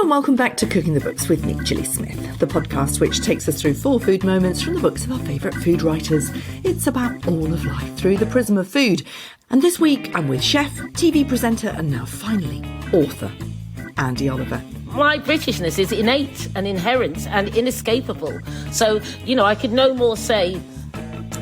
and welcome back to Cooking the Books with me, Gilly Smith, the podcast which takes us through 4 food moments from the books of our favourite food writers. It's about all of life through the prism of food. And this week, I'm with chef, TV presenter, and now finally, author, Andi Oliver. My Britishness is innate and inherent and inescapable. So, I could no more say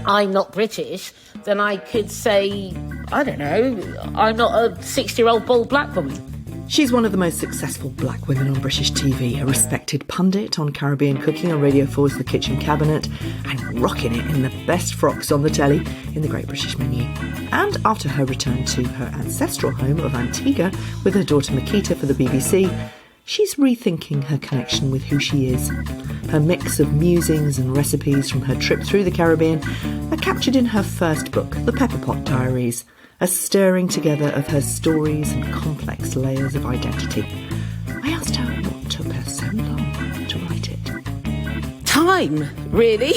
I'm not British than I could say, I don't know, I'm not a 60-year-old bald black woman. She's one of the most successful black women on British TV, a respected pundit on Caribbean cooking on Radio 4's The Kitchen Cabinet, and rocking it in the best frocks on the telly in the Great British Menu. And after her return to her ancestral home of Antigua with her daughter Miquita for the BBC, she's rethinking her connection with who she is. Her mix of musings and recipes from her trip through the Caribbean are captured in her first book, The Pepperpot Diaries, a stirring together of her stories and complex layers of identity. I asked her what took her so long to write it. Time, really.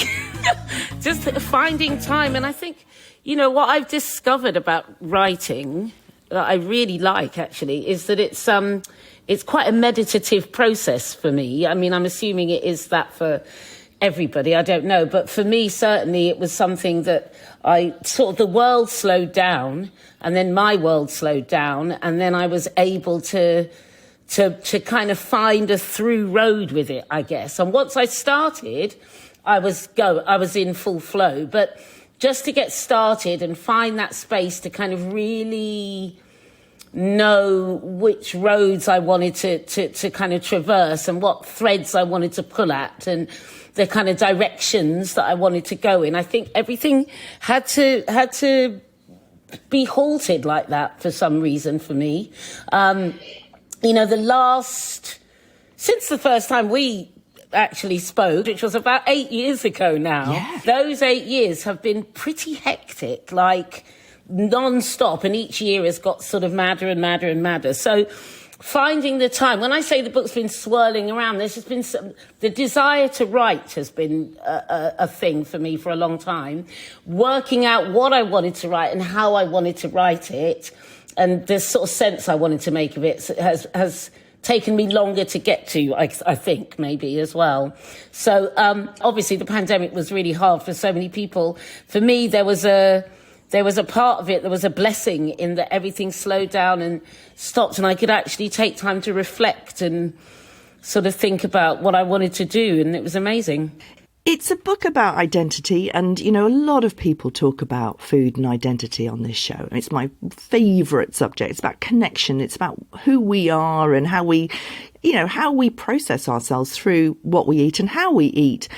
Just finding time. And I think, what I've discovered about writing that I really like, actually, is that it's quite a meditative process for me. I mean, I'm assuming it is that for everybody, I don't know. But for me, certainly, it was something that the world slowed down, and then my world slowed down, and then I was able to kind of find a through road with it, I guess. And once I started, I was in full flow. But just to get started and find that space to kind of really know which roads I wanted to kind of traverse and what threads I wanted to pull at and the kind of directions that I wanted to go in. I think everything had to be halted like that for some reason for me. Since the first time we actually spoke, which was about 8 years ago now, yeah. Those 8 years have been pretty hectic, like non-stop, and each year has got sort of madder and madder and madder. So finding the time, when I say the book's been swirling around, there's just been the desire to write has been a thing for me for a long time. Working out what I wanted to write and how I wanted to write it, and the sort of sense I wanted to make of it has taken me longer to get to, I think, maybe as well. So obviously the pandemic was really hard for so many people. For me, there was a part of it, there was a blessing in that everything slowed down and stopped, and I could actually take time to reflect and sort of think about what I wanted to do, and it was amazing. It's a book about identity, and, a lot of people talk about food and identity on this show. It's my favourite subject. It's about connection. It's about who we are and how we process ourselves through what we eat and how we eat.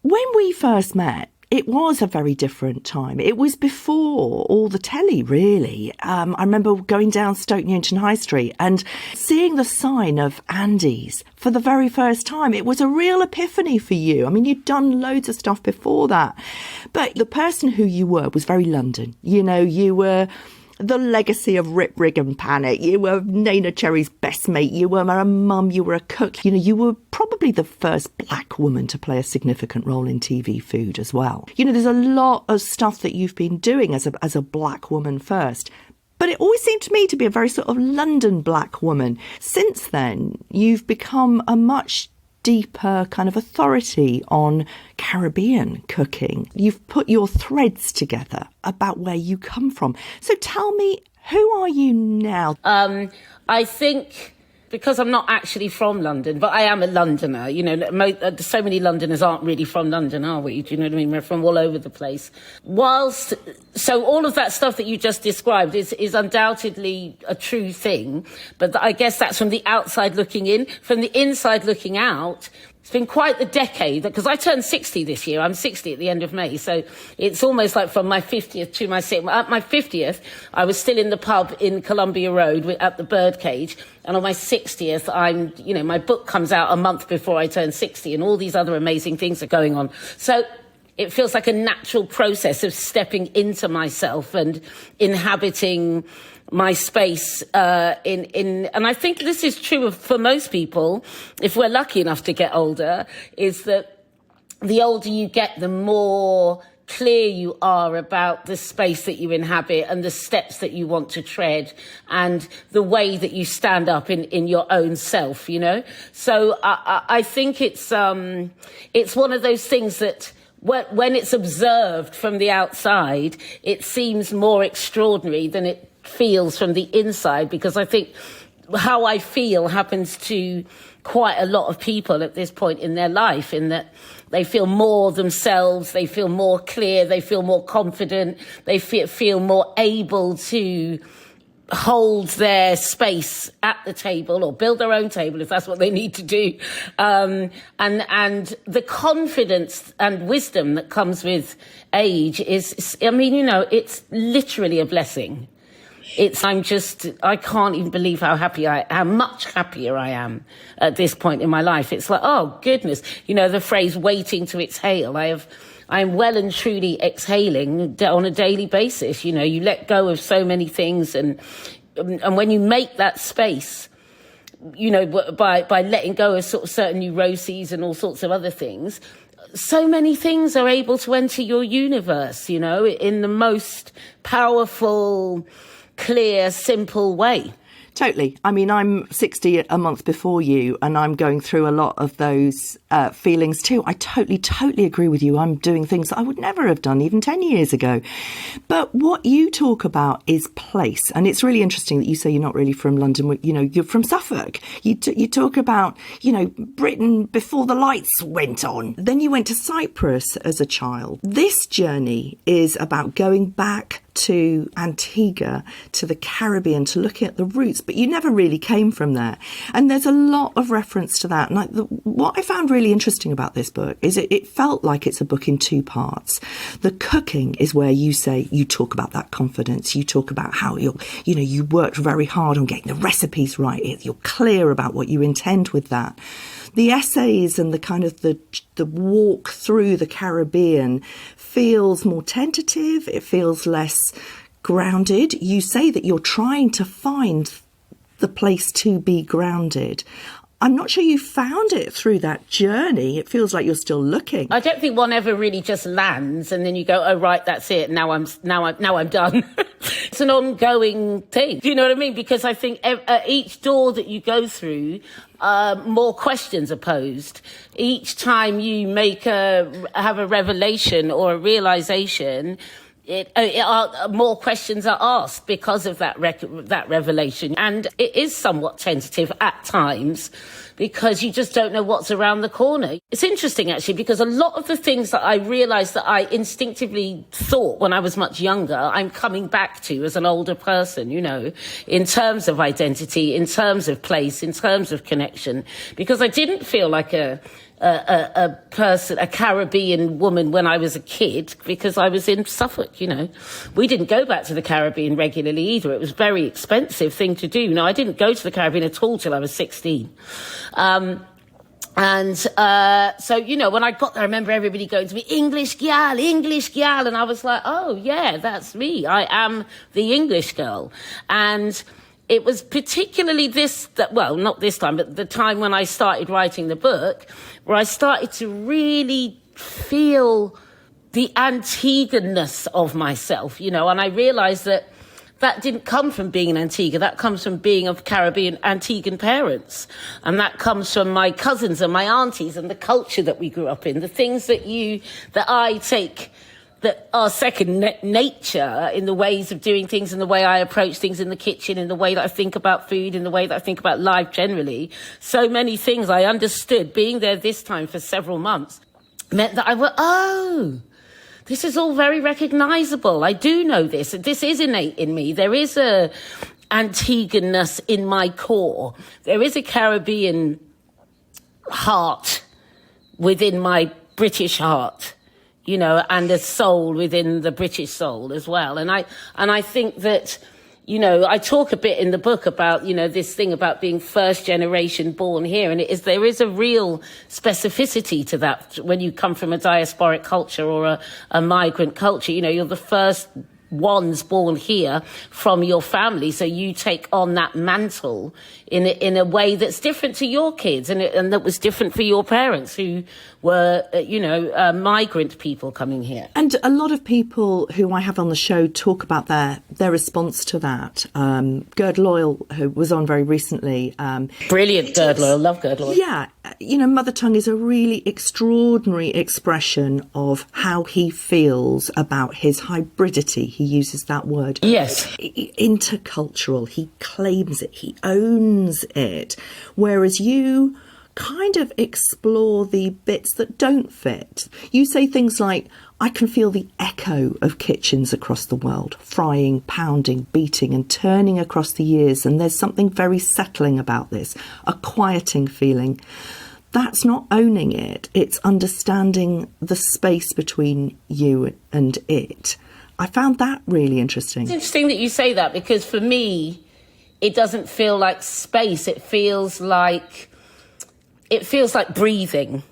When we first met, it was a very different time. It was before all the telly, really. I remember going down Stoke Newington High Street and seeing the sign of Andy's for the very first time. It was a real epiphany for you. I mean, you'd done loads of stuff before that. But the person who you were was very London. You were the legacy of Rip, Rig and Panic. You were Nana Cherry's best mate. You were a mum. You were a cook. You were probably the first black woman to play a significant role in TV food as well. There's a lot of stuff that you've been doing as a black woman first. But it always seemed to me to be a very sort of London black woman. Since then, you've become a much deeper kind of authority on Caribbean cooking. You've put your threads together about where you come from. So tell me, who are you now? I think because I'm not actually from London, but I am a Londoner. So many Londoners aren't really from London, are we? Do you know what I mean? We're from all over the place. So all of that stuff that you just described is undoubtedly a true thing, but I guess that's from the outside looking in. From the inside looking out, it's been quite the decade, because I turned 60 this year. I'm 60 at the end of May. So it's almost like from my 50th to my 60th. At my 50th, I was still in the pub in Columbia Road at the Birdcage. And on my 60th, my book comes out a month before I turn 60, and all these other amazing things are going on. So it feels like a natural process of stepping into myself and inhabiting my space and I think this is true for most people, if we're lucky enough to get older, is that the older you get, the more clear you are about the space that you inhabit and the steps that you want to tread and the way that you stand up in your own self, you know? So I think it's one of those things that when it's observed from the outside, it seems more extraordinary than it feels from the inside, because I think how I feel happens to quite a lot of people at this point in their life, in that they feel more themselves, they feel more clear, they feel more confident, they feel more able to hold their space at the table or build their own table if that's what they need to do. And the confidence and wisdom that comes with age is, I mean, you know, it's literally a blessing. I can't even believe how much happier I am at this point in my life. It's like, oh goodness, you know, the phrase waiting to exhale. I'm well and truly exhaling on a daily basis. You know, you let go of so many things, and when you make that space, you know, by letting go of sort of certain neuroses and all sorts of other things, so many things are able to enter your universe, you know, in the most powerful, clear, simple way. Totally. I mean, I'm 60 a month before you, and I'm going through a lot of those feelings too. I totally agree with you. I'm doing things that I would never have done even 10 years ago. But what you talk about is place. And it's really interesting that you say you're not really from London. You know, you're from Suffolk. You talk about, you know, Britain before the lights went on. Then you went to Cyprus as a child. This journey is about going back to Antigua, to the Caribbean, to looking at the roots, but you never really came from there. And there's a lot of reference to that. And what I found really interesting about this book is it felt like it's a book in two parts. The cooking is where you talk about that confidence. You talk about how you worked very hard on getting the recipes right. You're clear about what you intend with that. The essays and the kind of the walk through the Caribbean feels more tentative. It feels less grounded. You say that you're trying to find the place to be grounded. I'm not sure you found it through that journey. It feels like you're still looking. I don't think one ever really just lands and then you go, oh right, that's it. Now I'm done. It's an ongoing thing. Do you know what I mean? Because I think at each door that you go through, more questions are posed. Each time you have a revelation or a realization, more questions are asked because of that revelation. And it is somewhat tentative at times because you just don't know what's around the corner. It's interesting, actually, because a lot of the things that I realised that I instinctively thought when I was much younger, I'm coming back to as an older person, you know, in terms of identity, in terms of place, in terms of connection, because I didn't feel like a Caribbean woman when I was a kid, because I was in Suffolk, you know. We didn't go back to the Caribbean regularly either. It was a very expensive thing to do. No, I didn't go to the Caribbean at all till I was 16. So, you know, when I got there, I remember everybody going to me, English gal. And I was like, oh, yeah, that's me. I am the English girl. And it was particularly not this time, but the time when I started writing the book, where I started to really feel the Antigua-ness of myself, you know, and I realised that didn't come from being an Antigua. That comes from being of Caribbean Antiguan parents. And that comes from my cousins and my aunties and the culture that we grew up in, the things that I take that are second nature in the ways of doing things, in the way I approach things in the kitchen, in the way that I think about food, in the way that I think about life generally. So many things I understood being there this time for several months meant that I went, oh, this is all very recognisable. I do know this. This is innate in me. There is a Antiguan-ness in my core. There is a Caribbean heart within my British heart, you know, and a soul within the British soul as well. And I think that, you know, I talk a bit in the book about, you know, this thing about being first generation born here. And there is a real specificity to that when you come from a diasporic culture or a migrant culture. You know, you're the first ones born here from your family. So you take on that mantle in a way that's different to your kids, and that was different for your parents who were, migrant people coming here. And a lot of people who I have on the show talk about their response to that. Gerd Loyal, who was on very recently. Brilliant, Gerd Loyal. Love Gerd Loyal. Yeah. Mother tongue is a really extraordinary expression of how he feels about his hybridity. He uses that word. Yes. Intercultural. He claims it. He owns it. Whereas you kind of explore the bits that don't fit. You say things like, I can feel the echo of kitchens across the world, frying, pounding, beating and turning across the years. And there's something very settling about this, a quieting feeling. That's not owning it. It's understanding the space between you and it. I found that really interesting. It's interesting that you say that, because for me, it doesn't feel like space. It feels like breathing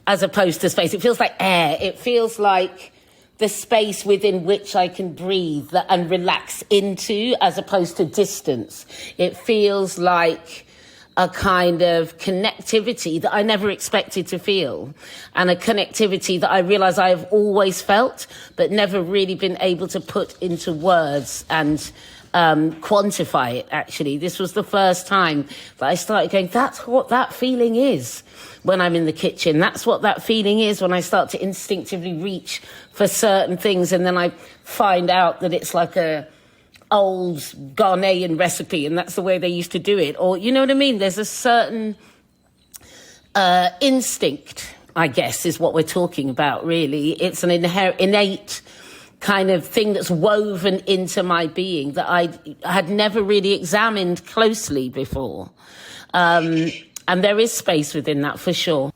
as opposed to space. It feels like air. It feels like the space within which I can breathe and relax into, as opposed to distance. It feels like a kind of connectivity that I never expected to feel, and a connectivity that I realise I have always felt, but never really been able to put into words and quantify it, actually. This was the first time that I started going, that's what that feeling is when I'm in the kitchen. That's what that feeling is when I start to instinctively reach for certain things, and then I find out that it's like a old Ghanaian recipe and that's the way they used to do it. Or, you know what I mean? There's a certain instinct, I guess, is what we're talking about, really. It's an innate kind of thing that's woven into my being that I had never really examined closely before. And there is space within that, for sure.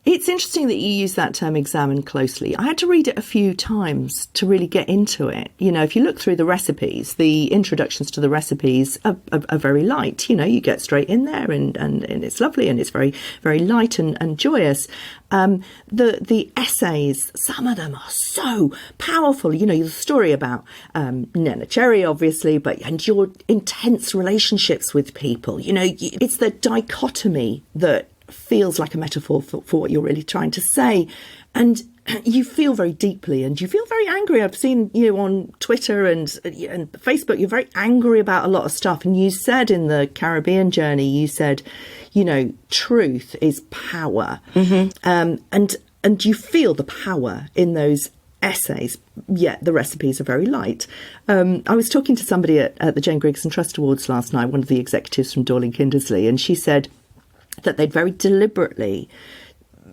It's interesting that you use that term, examine closely. I had to read it a few times to really get into it. If you look through the recipes, the introductions to the recipes are very light. You get straight in there and it's lovely and it's very, very light and joyous. The essays, some of them are so powerful. The story about Nena Cherry, obviously, and your intense relationships with people. It's the dichotomy that feels like a metaphor for what you're really trying to say. And you feel very deeply and you feel very angry. I've seen you on Twitter and Facebook. You're very angry about a lot of stuff. And you said in the Caribbean journey, you said, truth is power. Mm-hmm. And you feel the power in those essays, yet the recipes are very light. I was talking to somebody at the Jane Griggs and Trust Awards last night, one of the executives from Dorling Kindersley, and she said that they'd very deliberately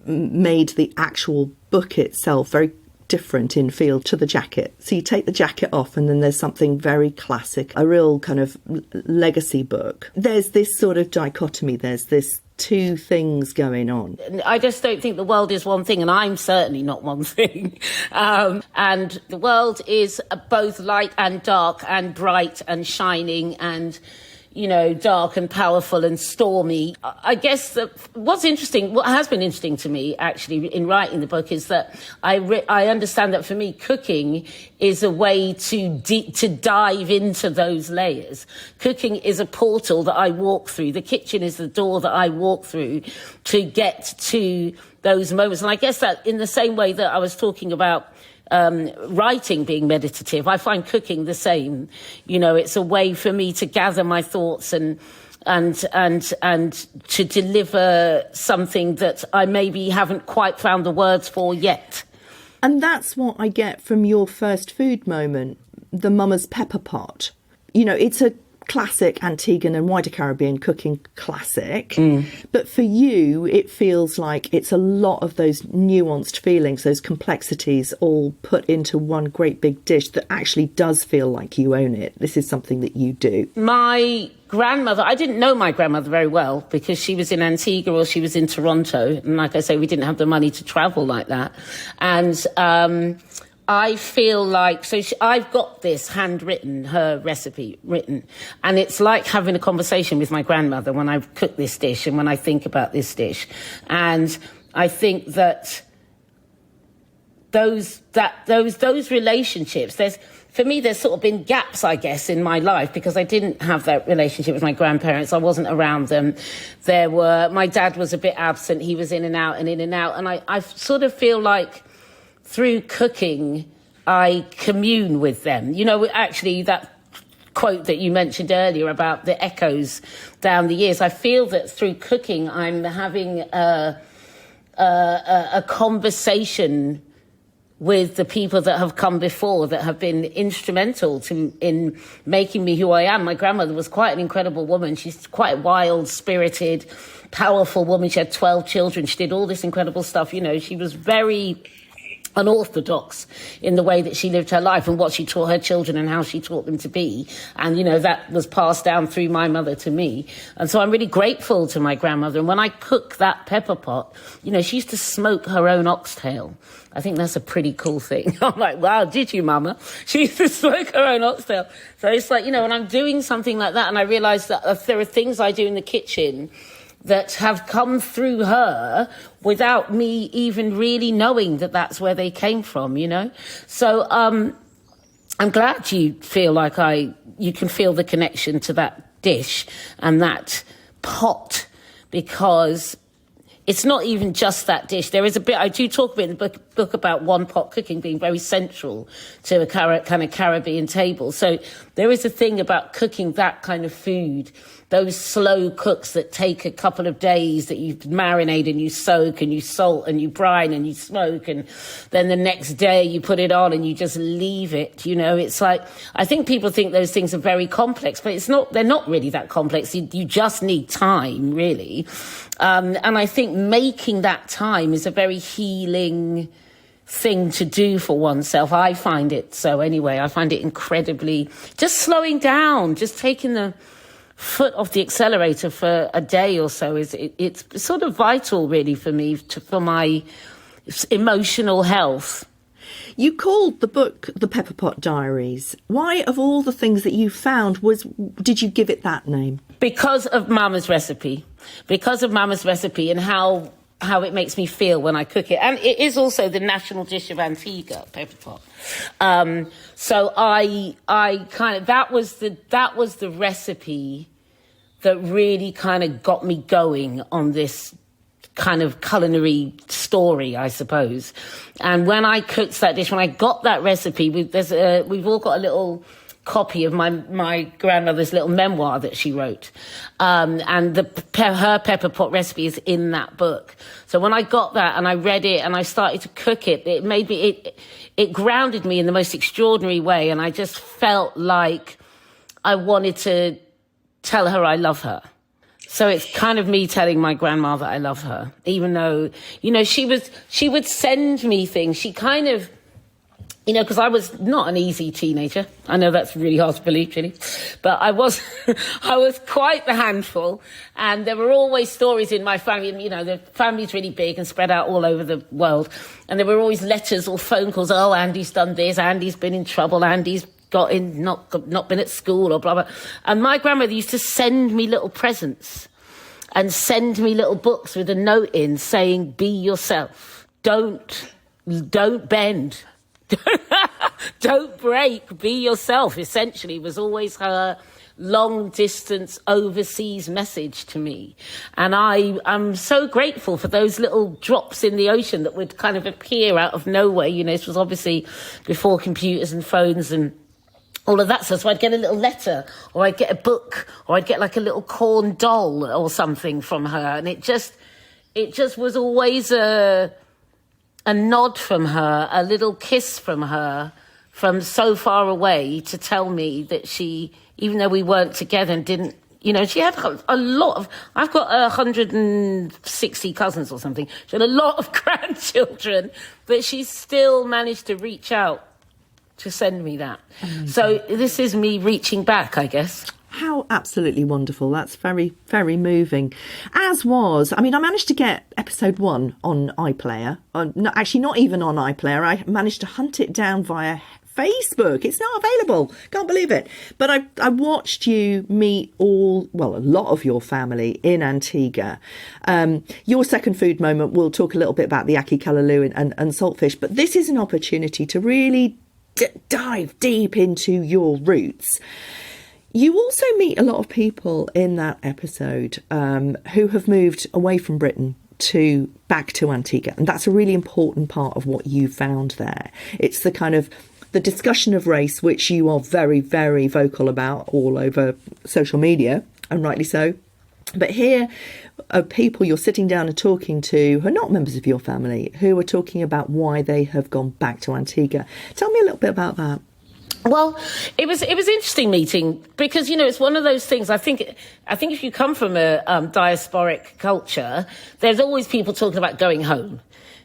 made the actual book itself very different in feel to the jacket. So you take the jacket off and then there's something very classic, a real kind of legacy book. There's this sort of dichotomy, there's this two things going on. I just don't think the world is one thing, and I'm certainly not one thing. And the world is both light and dark and bright and shining and dark and powerful and stormy. I guess that what has been interesting to me, actually, in writing the book is that I understand that for me, cooking is a way to dive into those layers. Cooking is a portal that I walk through. The kitchen is the door that I walk through to get to those moments. And I guess that in the same way that I was talking about writing being meditative, I find cooking the same. It's a way for me to gather my thoughts and to deliver something that I maybe haven't quite found the words for yet. And that's what I get from your first food moment, the Mama's Pepperpot. It's a classic Antiguan and wider Caribbean cooking classic. But for you, it feels like it's a lot of those nuanced feelings, those complexities all put into one great big dish that actually does feel like you own it. This is something that you do. My grandmother, I didn't know my grandmother very well because she was in Antigua or she was in Toronto. And like I say, we didn't have the money to travel like that. And I feel like, I've got this handwritten, her recipe written, and it's like having a conversation with my grandmother when I cook this dish and when I think about this dish. And I think that those relationships, for me, there's sort of been gaps, I guess, in my life because I didn't have that relationship with my grandparents. I wasn't around them. My dad was a bit absent. He was in and out and in and out. And I sort of feel like through cooking, I commune with them. You know, actually, that quote that you mentioned earlier about the echoes down the years, I feel that through cooking, I'm having a conversation with the people that have come before, that have been instrumental in making me who I am. My grandmother was quite an incredible woman. She's quite a wild, spirited, powerful woman. She had 12 children. She did all this incredible stuff. You know, she was very unorthodox in the way that she lived her life and what she taught her children and how she taught them to be. And, you know, that was passed down through my mother to me. And so I'm really grateful to my grandmother. And when I cook that pepper pot, you know, she used to smoke her own oxtail. I think that's a pretty cool thing. I'm like, wow, did you, Mama? She used to smoke her own oxtail. So it's like, you know, when I'm doing something like that and I realize that there are things I do in the kitchen that have come through her without me even really knowing that that's where they came from, you know? So I'm glad you feel like you can feel the connection to that dish and that pot, because it's not even just that dish. There is a bit, I do talk a bit in the book about one pot cooking being very central to a kind of Caribbean table. So there is a thing about cooking that kind of food, those slow cooks that take a couple of days, that you marinate and you soak and you salt and you brine and you smoke, and then the next day you put it on and you just leave it. You know, it's like, I think people think those things are very complex, but it's not. They're not really that complex. You just need time, really. And I think making that time is a very healing thing to do for oneself. I find it so anyway. I find it incredibly, just slowing down, just taking the foot off the accelerator for a day or so it's sort of vital, really, for me, for my emotional health. You called the book The Pepperpot Diaries. Why, of all the things that you found, did you give it that name? Because of Mama's recipe. Because of Mama's recipe and how it makes me feel when I cook it. And it is also the national dish of Antigua, pepperpot. So I kind of, that was the recipe that really kind of got me going on this kind of culinary story, I suppose. And when I cooked that dish, when I got that recipe, we've all got a little copy of my grandmother's little memoir that she wrote. And her pepperpot recipe is in that book. So when I got that and I read it and I started to cook it, it made me, it grounded me in the most extraordinary way. And I just felt like I wanted to tell her I love her. So it's kind of me telling my grandma that I love her, even though, you know, she would send me things. She kind of, you know, because I was not an easy teenager. I know that's really hard to believe, Gilly, but I was quite the handful. And there were always stories in my family. And, you know, the family's really big and spread out all over the world. And there were always letters or phone calls. Oh, Andy's done this. Andy's been in trouble. Andy's got in, not been at school, or blah, blah. And my grandmother used to send me little presents and send me little books with a note in saying, be yourself. Don't bend. Don't break, be yourself, essentially, was always her long distance overseas message to me. And I'm so grateful for those little drops in the ocean that would kind of appear out of nowhere. You know, this was obviously before computers and phones and all of that. So I'd get a little letter, or I'd get a book, or I'd get like a little corn doll or something from her. And it just was always a nod from her, a little kiss from her, from so far away, to tell me that she, even though we weren't together and didn't, you know, she had a lot of, I've got 160 cousins or something. She had a lot of grandchildren, but she still managed to reach out to send me that. Amazing. So this is me reaching back, I guess. How absolutely wonderful. That's very, very moving. As was, I mean, I managed to get episode 1 on iPlayer. Actually, not even on iPlayer. I managed to hunt it down via Facebook. It's now available. Can't believe it. But I watched you meet a lot of your family in Antigua. Your second food moment, we'll talk a little bit about the ackee callaloo and saltfish. But this is an opportunity to really dive deep into your roots. You also meet a lot of people in that episode who have moved away from Britain back to Antigua, and that's a really important part of what you found there. It's the kind of the discussion of race, which you are very, very vocal about all over social media, and rightly so. But here are people you're sitting down and talking to who are not members of your family, who are talking about why they have gone back to Antigua. Tell me a little bit about that. Well, it was interesting meeting because, it's one of those things. I think if you come from a diasporic culture, there's always people talking about going home.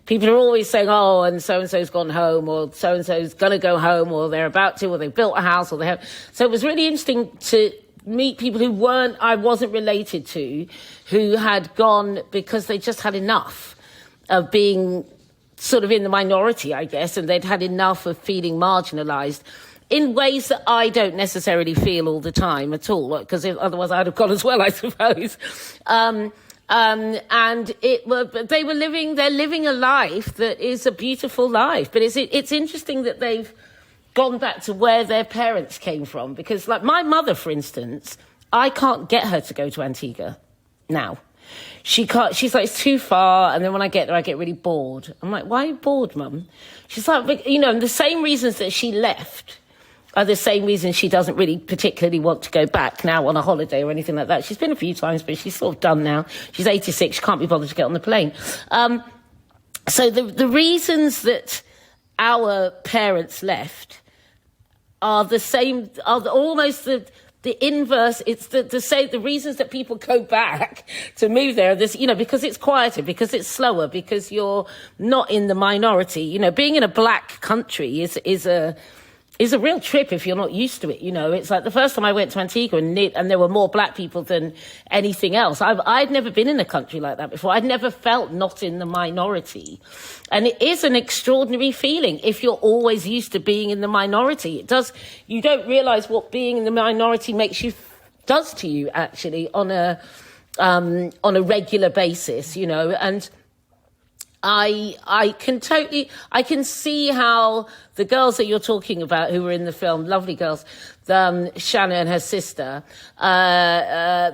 People are always saying, oh, and so-and-so's gone home, or so-and-so's going to go home, or they're about to, or they've built a house, or they have. So it was really interesting to meet people who I wasn't related to, who had gone because they just had enough of being sort of in the minority, I guess, and they'd had enough of feeling marginalised in ways that I don't necessarily feel all the time at all, because otherwise I'd have gone as well, I suppose. They're living a life that is a beautiful life. But it's interesting that they've gone back to where their parents came from, because like my mother, for instance, I can't get her to go to Antigua now. She can't. She's like, it's too far. And then when I get there, I get really bored. I'm like, why are you bored, Mum? She's like, and the same reasons that she left are the same reasons she doesn't really particularly want to go back now on a holiday or anything like that. She's been a few times, but she's sort of done now. She's 86. She can't be bothered to get on the plane. So the reasons that our parents left are the same, are almost the inverse. It's the reasons that people go back to move there. Because it's quieter, because it's slower, because you're not in the minority. Being in a black country is a real trip if you're not used to it. It's like the first time I went to Antigua and there were more black people than anything else. I'd never been in a country like that before. I'd never felt not in the minority. And it is an extraordinary feeling if you're always used to being in the minority. You don't realise what being in the minority does to you actually on a regular basis, and I can see how the girls that you're talking about who were in the film, lovely girls, Shanna and her sister, their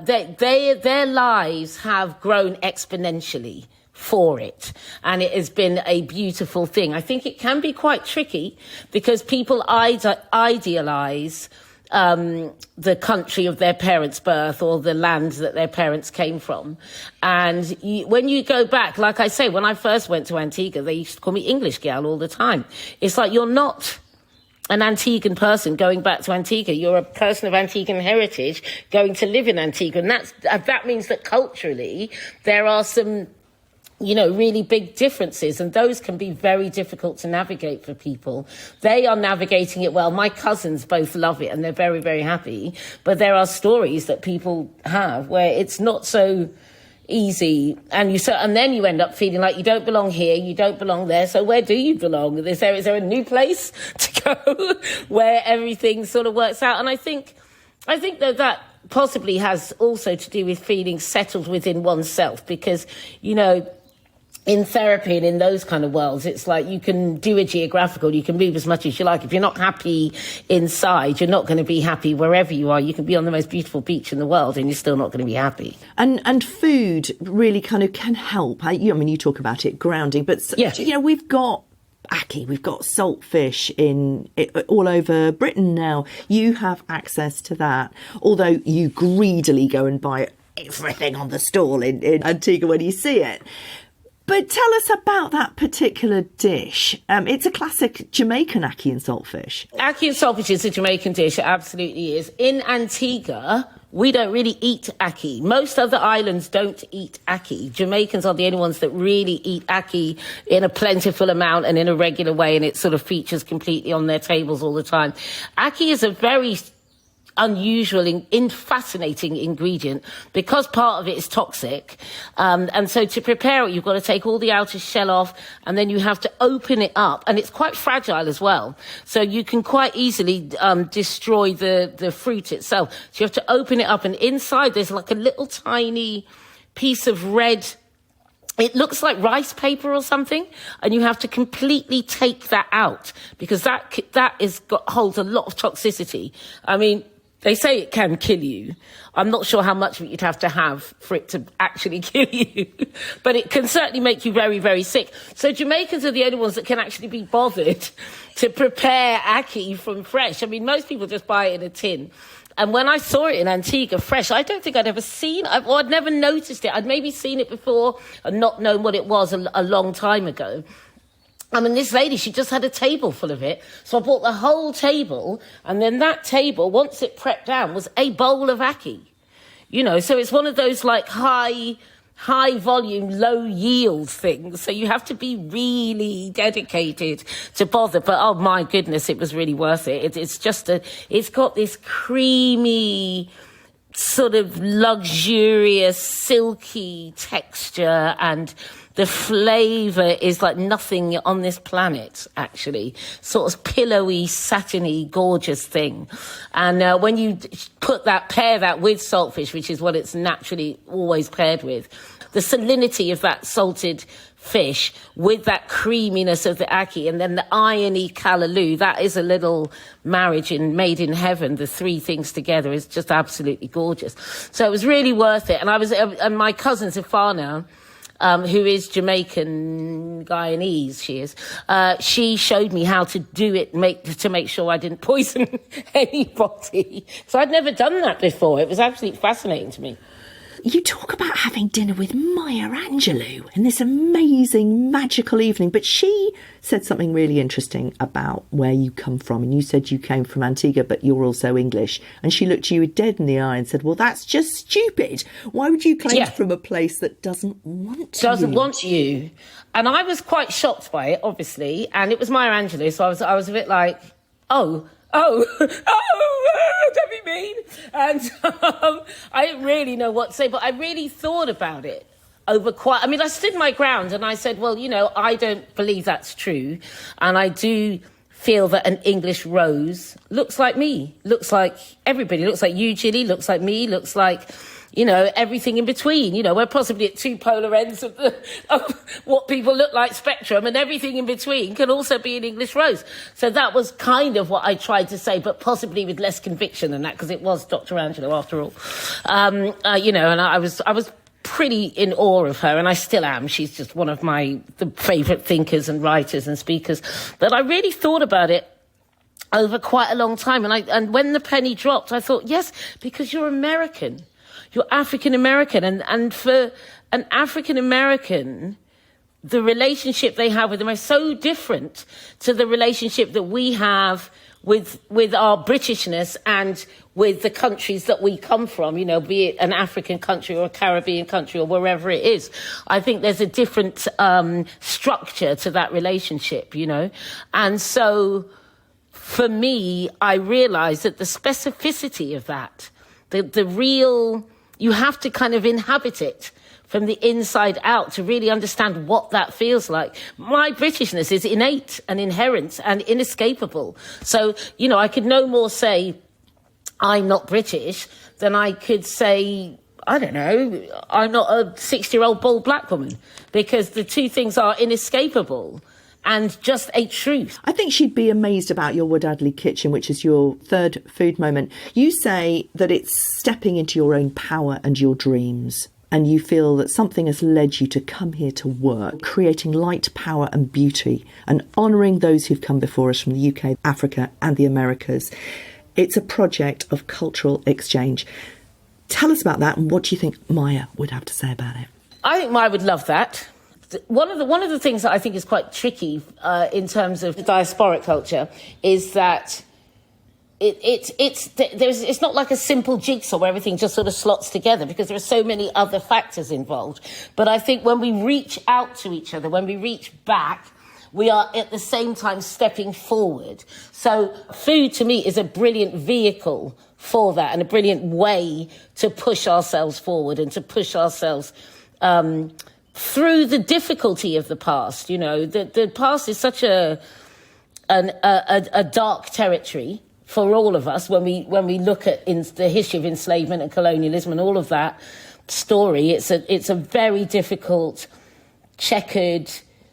lives have grown exponentially for it. And it has been a beautiful thing. I think it can be quite tricky because people idealize the country of their parents' birth or the land that their parents came from. And when you go back, like I say, when I first went to Antigua, they used to call me English gal all the time. It's like you're not an Antiguan person going back to Antigua. You're a person of Antiguan heritage going to live in Antigua. And that means that culturally there are some really big differences, and those can be very difficult to navigate for people. They are navigating it well. My cousins both love it and they're very, very happy. But there are stories that people have where it's not so easy, and then you end up feeling like you don't belong here, you don't belong there. So where do you belong? Is there a new place to go where everything sort of works out? And I think that possibly has also to do with feeling settled within oneself, because in therapy and in those kind of worlds, it's like you can do a geographical, you can move as much as you like. If you're not happy inside, you're not going to be happy wherever you are. You can be on the most beautiful beach in the world and you're still not going to be happy. And food really kind of can help. You talk about it, grounding, but yeah. We've got ackee, we've got salt fish all over Britain now. You have access to that, although you greedily go and buy everything on the stall in Antigua when you see it. But tell us about that particular dish. It's a classic Jamaican ackee and saltfish. Ackee and saltfish is a Jamaican dish, it absolutely is. In Antigua, we don't really eat ackee. Most other islands don't eat ackee. Jamaicans are the only ones that really eat ackee in a plentiful amount and in a regular way, and it sort of features completely on their tables all the time. Ackee is a very unusual fascinating ingredient because part of it is toxic, and so to prepare it you've got to take all the outer shell off, and then you have to open it up, and it's quite fragile as well, so you can quite easily destroy the fruit itself. So you have to open it up, and inside there's like a little tiny piece of red it looks like rice paper or something, and you have to completely take that out because holds a lot of toxicity. I mean, they say it can kill you. I'm not sure how much of it you'd have to have for it to actually kill you, but it can certainly make you very, very sick. So Jamaicans are the only ones that can actually be bothered to prepare ackee from fresh. I mean, most people just buy it in a tin. And when I saw it in Antigua fresh, I don't think I'd ever seen it. I'd never noticed it. I'd maybe seen it before and not known what it was a long time ago. I mean, this lady, she just had a table full of it. So I bought the whole table. And then that table, once it prepped down, was a bowl of ackee. You know, so it's one of those like high volume, low yield things. So you have to be really dedicated to bother. But oh my goodness, it was really worth it. It's got this creamy, sort of luxurious, silky texture, and the flavour is like nothing on this planet, actually. Sort of pillowy, satiny, gorgeous thing. And when you pair that with saltfish, which is what it's naturally always paired with, the salinity of that salted fish with that creaminess of the ackee and then the irony callaloo, that is a little marriage made in heaven. The three things together is just absolutely gorgeous. So it was really worth it. And my cousin Zafana, who is Jamaican Guyanese, she showed me how to do it, to make sure I didn't poison anybody. So I'd never done that before. It was absolutely fascinating to me. You talk about having dinner with Maya Angelou in this amazing, magical evening, but she said something really interesting about where you come from. And you said you came from Antigua, but you're also English. And she looked you dead in the eye and said, well, that's just stupid. Why would you claim from a place that doesn't want you? Doesn't want you. And I was quite shocked by it, obviously. And it was Maya Angelou, so I was a bit like, oh, don't be mean. And I didn't really know what to say, but I really thought about it I stood my ground and I said, well, you know, I don't believe that's true. And I do feel that an English rose looks like me, looks like everybody, looks like you, Gilly, looks like me, looks like, you know, everything in between. You know, we're possibly at two polar ends of what people look like spectrum, and everything in between can also be an English rose. So that was kind of what I tried to say, but possibly with less conviction than that, because it was Dr. Angelou after all. You know, and I was pretty in awe of her, and I still am. She's just one of the favourite thinkers and writers and speakers. But I really thought about it over quite a long time, and when the penny dropped, I thought, yes, because you're American. You're African-American, and for an African-American, the relationship they have with them is so different to the relationship that we have with our Britishness and with the countries that we come from, you know, be it an African country or a Caribbean country or wherever it is. I think there's a different structure to that relationship, you know. And so for me, I realised that the specificity of that, the real... You have to kind of inhabit it from the inside out to really understand what that feels like. My Britishness is innate and inherent and inescapable. So, you know, I could no more say I'm not British than I could say, I don't know, I'm not a 60-year-old bald black woman, because the two things are inescapable and just a truth. I think she'd be amazed about your Woodadley kitchen, which is your third food moment. You say that it's stepping into your own power and your dreams, and you feel that something has led you to come here to work, creating light, power and beauty, and honouring those who've come before us from the UK, Africa and the Americas. It's a project of cultural exchange. Tell us about that, and what do you think Maya would have to say about it? I think Maya would love that. One of the things that I think is quite tricky in terms of diasporic culture is that it's not like a simple jigsaw where everything just sort of slots together, because there are so many other factors involved. But I think when we reach out to each other, when we reach back, we are at the same time stepping forward. So food to me is a brilliant vehicle for that, and a brilliant way to push ourselves forward and to push ourselves through the difficulty of the past. You know, the past is such a dark territory for all of us when we look at the history of enslavement and colonialism and all of that story. It's a very difficult checkered,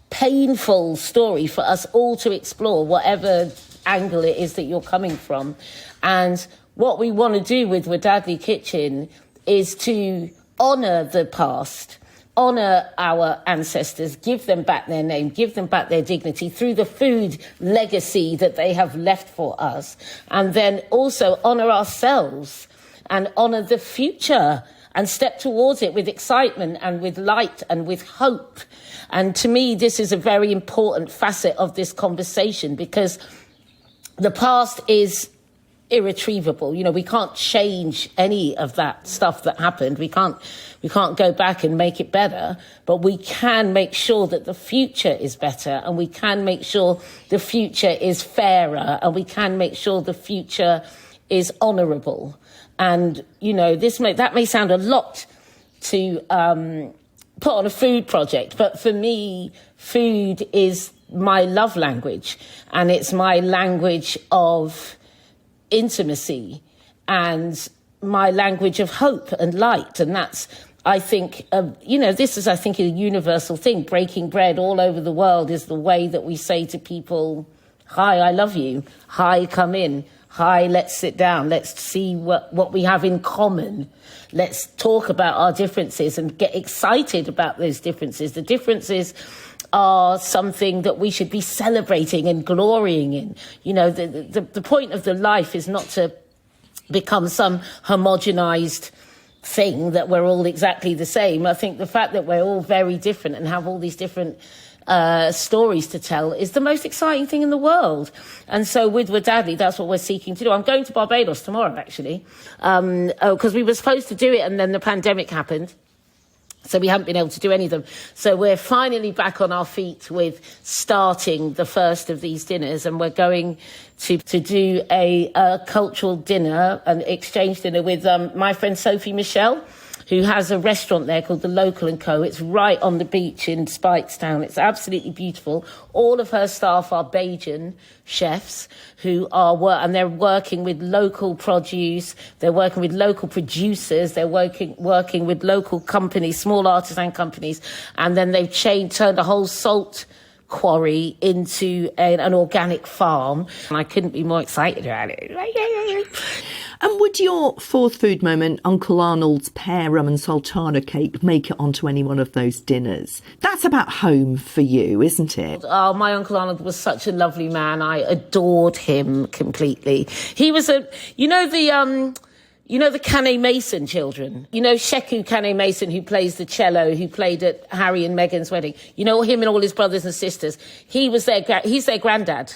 painful story for us all to explore, whatever angle it is that you're coming from. And what we want to do with Wadadley Kitchen is to honour the past, honour our ancestors, give them back their name, give them back their dignity through the food legacy that they have left for us, and then also honour ourselves and honour the future and step towards it with excitement and with light and with hope. And to me, this is a very important facet of this conversation, because the past is irretrievable. You know, we can't change any of that stuff that happened. We can't go back and make it better, but we can make sure that the future is better, and we can make sure the future is fairer, and we can make sure the future is honourable. And, you know, that may sound a lot to put on a food project, but for me, food is my love language, and it's my language of intimacy and my language of hope and light. And that's, I think, this is, I think, a universal thing. Breaking bread all over the world is the way that we say to people, hi, I love you. Hi, come in. Hi, let's sit down. Let's see what we have in common. Let's talk about our differences and get excited about those differences. The differences are something that we should be celebrating and glorying in. You know, the point of the life is not to become some homogenized thing that we're all exactly the same. I think the fact that we're all very different and have all these different stories to tell is the most exciting thing in the world. And so with Wadadley, that's what we're seeking to do. I'm going to Barbados tomorrow, actually, because we were supposed to do it and then the pandemic happened. So we haven't been able to do any of them. So we're finally back on our feet with starting the first of these dinners, and we're going to do a cultural dinner, an exchange dinner with my friend Sophie Michelle, who has a restaurant there called The Local & Co. It's right on the beach in Speightstown. It's absolutely beautiful. All of her staff are Bajan chefs who are and they're working with local produce. They're working with local producers. They're working with local companies, small artisan companies. And then they've turned a whole salt quarry into an organic farm. And I couldn't be more excited about it. And would your fourth food moment, Uncle Arnold's pear rum and sultana cake, make it onto any one of those dinners? That's about home for you, isn't it? Oh, my Uncle Arnold was such a lovely man. I adored him completely. He was the Cane Mason children. You know Sheku Cane Mason, who plays the cello, who played at Harry and Meghan's wedding. You know him and all his brothers and sisters. He's their granddad.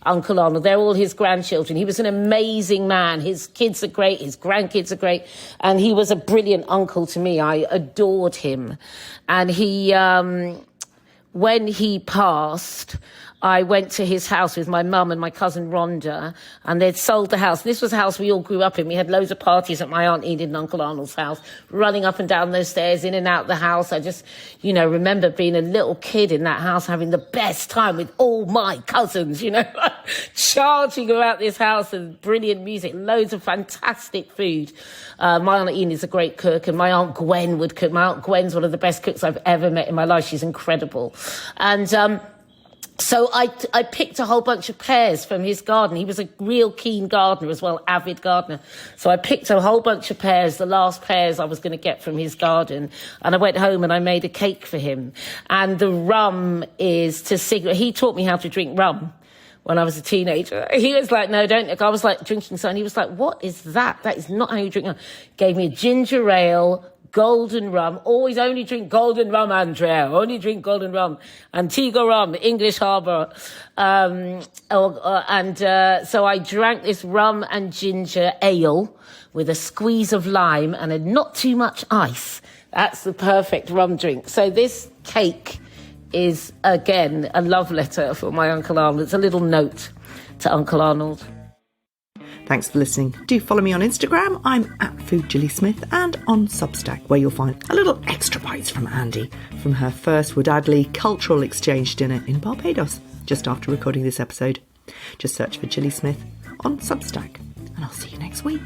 Uncle Arnold. They're all his grandchildren. He was an amazing man. His kids are great. His grandkids are great. And he was a brilliant uncle to me. I adored him. And when he passed, I went to his house with my mum and my cousin Rhonda, and they'd sold the house. This was a house we all grew up in. We had loads of parties at my Aunt Enid and Uncle Arnold's house, running up and down those stairs, in and out the house. I just, remember being a little kid in that house, having the best time with all my cousins, charging about this house, and brilliant music, loads of fantastic food. My Aunt Enid's a great cook, and my Aunt Gwen would cook. My Aunt Gwen's one of the best cooks I've ever met in my life. She's incredible. And so I picked a whole bunch of pears from his garden. He was a real keen gardener as well, avid gardener. So I picked a whole bunch of pears, the last pears I was going to get from his garden. And I went home and I made a cake for him. And the rum is to signal. He taught me how to drink rum when I was a teenager. He was like, no, don't. I was like drinking something. He was like, what is that? That is not how you drink rum. Gave me a ginger ale, golden rum. Always only drink golden rum, Andrea. Only drink golden rum. Antigua rum, English Harbour. So I drank this rum and ginger ale with a squeeze of lime and not too much ice. That's the perfect rum drink. So this cake is, again, a love letter for my Uncle Arnold. It's a little note to Uncle Arnold. Thanks for listening. Do follow me on Instagram. I'm at FoodGillySmith, and on Substack, where you'll find a little extra bites from Andi from her first Wadadley cultural exchange dinner in Barbados, just after recording this episode. Just search for Gilly Smith on Substack, and I'll see you next week.